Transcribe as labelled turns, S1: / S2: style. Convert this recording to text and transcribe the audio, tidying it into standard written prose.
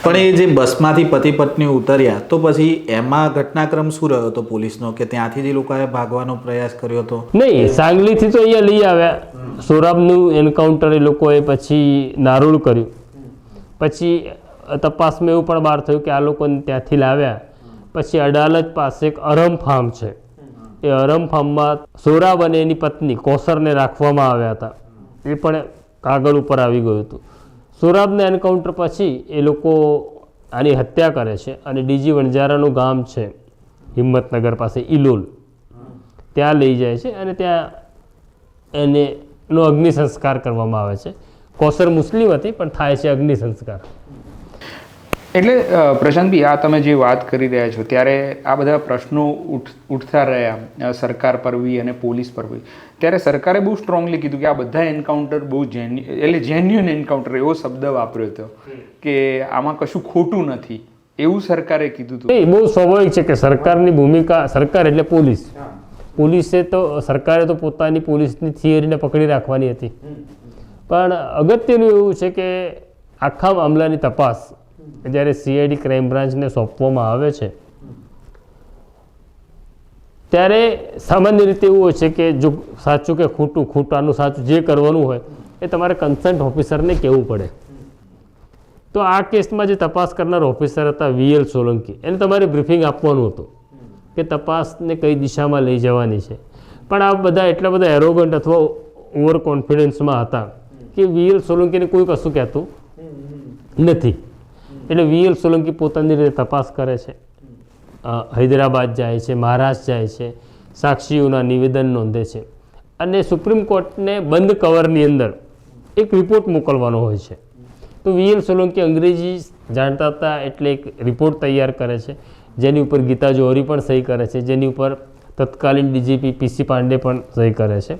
S1: પણ એ જે બસમાંથી પતિ પત્ની ઉતર્યા તો પછી એમાં ઘટનાક્રમ શું રહ્યો હતો પોલીસનો, કે ત્યાંથી જ લોકોએ ભાગવાનો પ્રયાસ કર્યો હતો?
S2: નહીં, સાંગલીથી તો અહીંયા લઈ આવ્યા. સોરાબનું એન્કાઉન્ટર એ લોકોએ પછી નારોલ કર્યું. પછી તપાસમાં એવું પણ બહાર થયું કે આ લોકોને ત્યાંથી લાવ્યા પછી અડાલજ પાસે એક અરમ ફાર્મ છે, એ અરમ ફાર્મમાં સોરાબ અને એની પત્ની કોસરને રાખવામાં આવ્યા હતા. એ પણ કાગળ ઉપર આવી ગયું હતું. સોરાબના એન્કાઉન્ટર પછી એ લોકો આની હત્યા કરે છે અને ડીજી વણજારાનું ગામ છે હિંમતનગર પાસે ઇલોલ, ત્યાં લઈ જાય છે અને ત્યાં એનો અગ્નિ સંસ્કાર કરવામાં આવે છે. કોસર મુસ્લિમ હતી પણ થાય છે અગ્નિ સંસ્કાર.
S3: એટલે પ્રશાંતભાઈ, આ તમે જે વાત કરી રહ્યા છો ત્યારે આ બધા પ્રશ્નો ઉઠતા રહ્યા સરકાર પર બી અને પોલીસ પર બી. ત્યારે સરકારે બહુ સ્ટ્રોંગલી કીધું કે આ બધા એન્કાઉન્ટર બહુ જેન્યુઅન એન્કાઉન્ટર એવો શબ્દ વાપર્યો હતો કે આમાં કશું ખોટું નથી, એવું સરકારે કીધું હતું.
S2: એ બહુ સ્વાભાવિક છે કે સરકારની ભૂમિકા, સરકાર એટલે પોલીસ, પોલીસે તો સરકારે તો પોતાની પોલીસની થિયરીને પકડી રાખવાની હતી. પણ અગત્યનું એવું છે કે આખા મામલાની તપાસ જ્યારે CID ક્રાઇમ બ્રાન્ચને સોંપવામાં આવે છે ત્યારે સામાન્ય રીતે એવું હોય છે કે જો સાચું કે ખોટું, ખોટાનું સાચું, જે કરવાનું હોય એ તમારે કન્સર્ન્ટ ઓફિસરને કહેવું પડે. તો આ કેસમાં જે તપાસ કરનાર ઓફિસર હતા VL સોલંકી, એને તમારે બ્રીફિંગ આપવાનું હતું કે તપાસને કઈ દિશામાં લઈ જવાની છે. પણ આ બધા એટલા બધા એરોગન્ટ અથવા ઓવર કોન્ફિડન્સમાં હતા કે VL સોલંકીને કોઈ કશું કહેતું નથી. એટલે VL સોલંકી પોતાની રીતે તપાસ કરે છે, હૈદરાબાદ જાય છે, મહારાષ્ટ્ર જાય છે, સાક્ષીઓના નિવેદન નોંધે છે અને સુપ્રીમ કોર્ટને બંધ કવરની અંદર એક રિપોર્ટ મોકલવાનો હોય છે. તો VL સોલંકી અંગ્રેજી જાણતા હતા એટલે એક રિપોર્ટ તૈયાર કરે છે જેની ઉપર ગીતા જોહરી પણ સહી કરે છે, જેની ઉપર તત્કાલીન DGP PC પાંડે પણ સહી કરે છે.